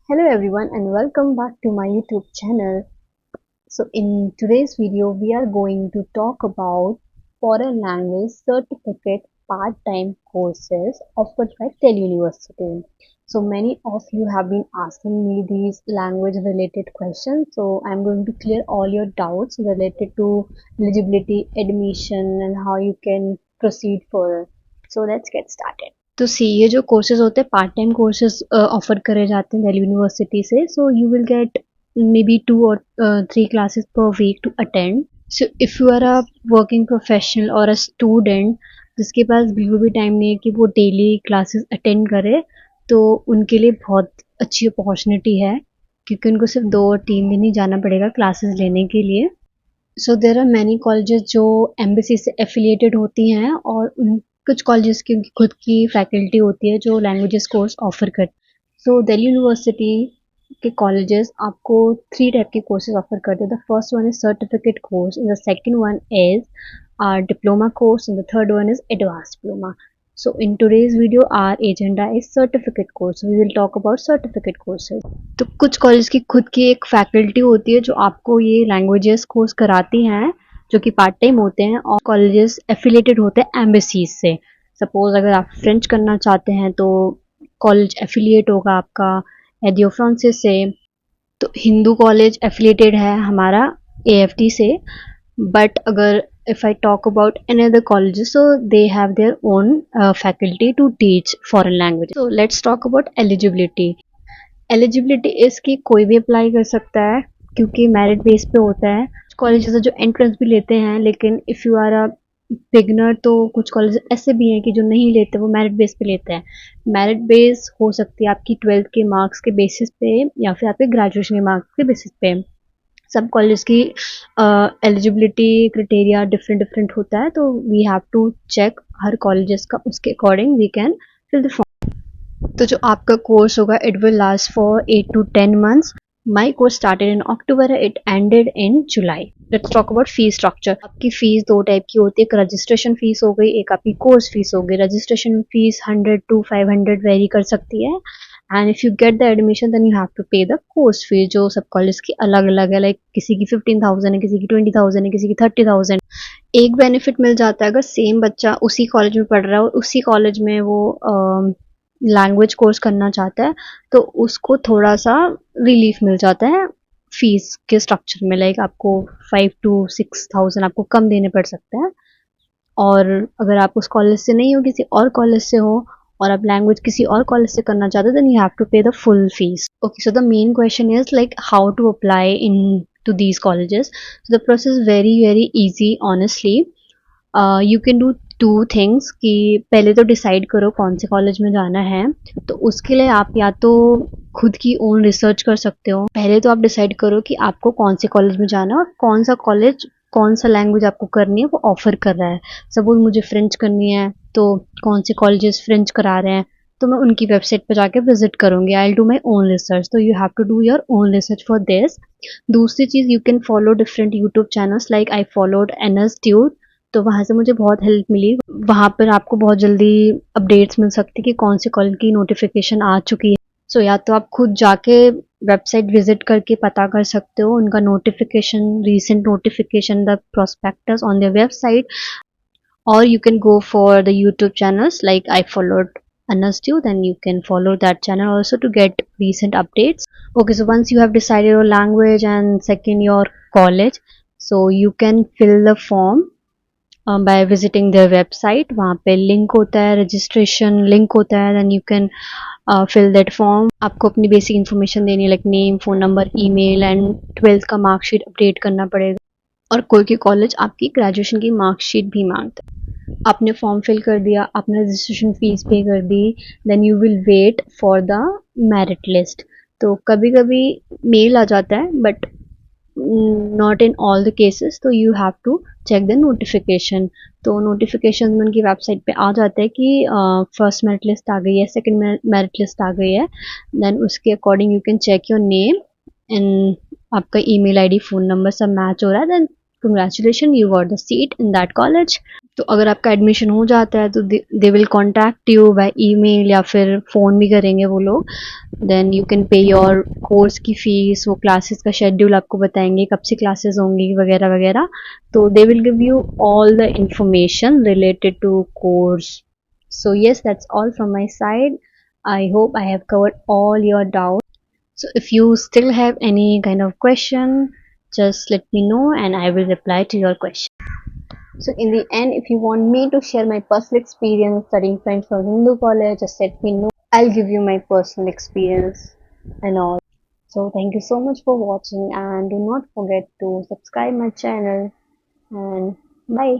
Hello everyone and welcome back to my YouTube channel. So in today's video we are going to talk about foreign language certificate part-time courses offered by Tel University. So many of you have been asking me these language related questions, so I'm going to clear all your doubts related to eligibility, admission and how you can proceed further. So let's get started. तो सी ये जो courses होते हैं part time courses offer करे जाते हैं Delhi university से. So you will get maybe 2 or 3 classes per week to attend. So if you are a working professional or a student जिसके पास बिल्कुल भी टाइम नहीं है कि वो डेली क्लासेस अटेंड करे, तो उनके लिए बहुत अच्छी अपॉर्चुनिटी है क्योंकि उनको सिर्फ 2 और 3 दिन ही जाना पड़ेगा क्लासेस लेने के लिए. सो देर आर मैनी कॉलेजेस जो एम्बेसी से एफिलिएटेड होती हैं और उन कुछ कॉलेजेस की उनकी खुद की फैकल्टी होती है जो लैंग्वेजेस कोर्स ऑफर कर. सो दिल्ली यूनिवर्सिटी के कॉलेजेस आपको 3 टाइप के कोर्सेज ऑफर करते हैं. The first one is certificate course and the second one is diploma course and the third one is advanced diploma. So in today's video our agenda is certificate course. We will talk about certificate courses. तो कुछ college की खुद की एक faculty होती है जो आपको ये लैंग्वेजेस कोर्स कराती हैं जो कि पार्ट टाइम होते हैं, और कॉलेजेस एफिलेटेड होते हैं एम्बेसीज से. सपोज अगर आप फ्रेंच करना चाहते हैं तो कॉलेज एफिलिएट होगा आपका एडियो फ्रांसिस से. तो हिंदू कॉलेज एफिलिएटेड है हमारा एएफटी से. बट अगर if I talk about any other colleges, so they have their own faculty to teach foreign language. So let's talk about eligibility. Eligibility इसकी कोई भी अप्लाई कर सकता है क्योंकि मेरिट बेस पे होता है. कॉलेजेस जो एंट्रेंस भी लेते हैं, लेकिन if you are a beginner तो कुछ कॉलेज ऐसे भी हैं कि जो नहीं लेते, वो मेरिट बेस पे लेते हैं. मेरिट बेस हो सकती है आपकी 12th के मार्क्स के बेसिस पे या फिर आपके ग्रेजुएशन के मार्क्स के बेसिस पे. सब कॉलेज की एलिजिबिलिटी क्राइटेरिया डिफरेंट डिफरेंट होता है, तो वी हैव टू चेक हर कॉलेजेस का, उसके according we can fill the form. तो जो आपका कोर्स होगा it will last for 8 to 10 months. My course started in October, it ended in July. Let's talk about fees structure. आपकी fees 2 type की होती है. एक रजिस्ट्रेशन फीस हो गई, एक आपकी कोर्स फीस हो गई. रजिस्ट्रेशन फीस 100 to 500 वेरी कर सकती है, and if you get the admission then you have to pay the course fee, जो सब कॉलेज की अलग अलग है. लाइक किसी की 15,000 है, किसी की 20,000 है, किसी की 30,000. एक बेनिफिट मिल जाता है अगर सेम बच्चा उसी कॉलेज में पढ़ रहा है और उसी कॉलेज में वो लैंग्वेज कोर्स करना चाहता है, तो उसको थोड़ा सा रिलीफ मिल जाता है फीस के स्ट्रक्चर में. लाइक आपको 5 to 6,000 आपको कम देने पड़ सकते हैं. और अगर आप उस कॉलेज से नहीं हो, किसी और कॉलेज से हो, और आप लैंग्वेज किसी और कॉलेज से करना चाहते हो, then you have to pay the full fees. Okay, so the main question is like how to apply in to these colleges. So the process very very easy honestly. You can do 2 things कि पहले तो decide करो कौन से college में जाना है. तो उसके लिए आप या तो खुद की ओन रिसर्च कर सकते हो. पहले तो आप डिसाइड करो कि आपको कौन से कॉलेज में जाना है और कौन सा कॉलेज कौन सा लैंग्वेज आपको करनी है वो ऑफर कर रहा है. सपोज मुझे फ्रेंच करनी है, तो कौन से कॉलेजेस फ्रेंच करा रहे हैं, तो मैं उनकी वेबसाइट पर जाके विजिट करूँगी. I will do my own research. तो you have to do your own research for this. दूसरी चीज़, you can follow different YouTube channels. Like I followed NS ट्यूट, तो वहाँ से मुझे बहुत हेल्प मिली. वहाँ पर आपको बहुत जल्दी अपडेट्स मिल सकती है कि कौन से कॉलेज की नोटिफिकेशन आ चुकी है. सो या तो आप खुद जाके वेबसाइट विजिट करके पता कर सकते हो उनका notification, recent notification, the prospectus on their website, or you can go for the YouTube channels like I followed Anastu, then you can follow that channel also to get recent updates. Okay, so once you have decided your language and second your college, so you can fill the form by visiting their website. वहाँ पे link होता है, registration link होता है, then you can fill that form. आपको अपनी basic information देनी है, like name, phone number, email and 12th का मार्कशीट अपडेट करना पड़ेगा. और कोई की कॉलेज आपकी ग्रेजुएशन की मार्कशीट भी मांगता है. आपने फॉर्म फिल कर दिया, आपने रजिस्ट्रेशन फीस पे कर दी, then you will wait for the merit list. तो कभी कभी मेल आ जाता है but not in all the cases, तो you have to check the notification. तो नोटिफिकेशन में उनकी वेबसाइट पे आ जाता है कि फर्स्ट मेरिट लिस्ट आ गई है, सेकंड मेरिट लिस्ट आ गई है. देन उसके according you can check your name and आपका ईमेल आईडी, फ़ोन नंबर सब मैच हो रहा है, then congratulations, you got the seat in that college. तो अगर आपका एडमिशन हो जाता है तो they will contact you by email या फिर फ़ोन भी करेंगे वो लोग. Then you can pay your course की फ़ीस, वो क्लासेस का शेड्यूल आपको बताएंगे कब से क्लासेस होंगी वगैरह वगैरह. तो they will give you all the information related to course. So yes, that's all from my side. I hope I have covered all your doubts. So if you still have any kind of question, just let me know and I will reply to your question. So in the end, if you want me to share my personal experience studying French from Hindu college, just let me know. I'll give you my personal experience and all. So thank you so much for watching and do not forget to subscribe my channel and bye.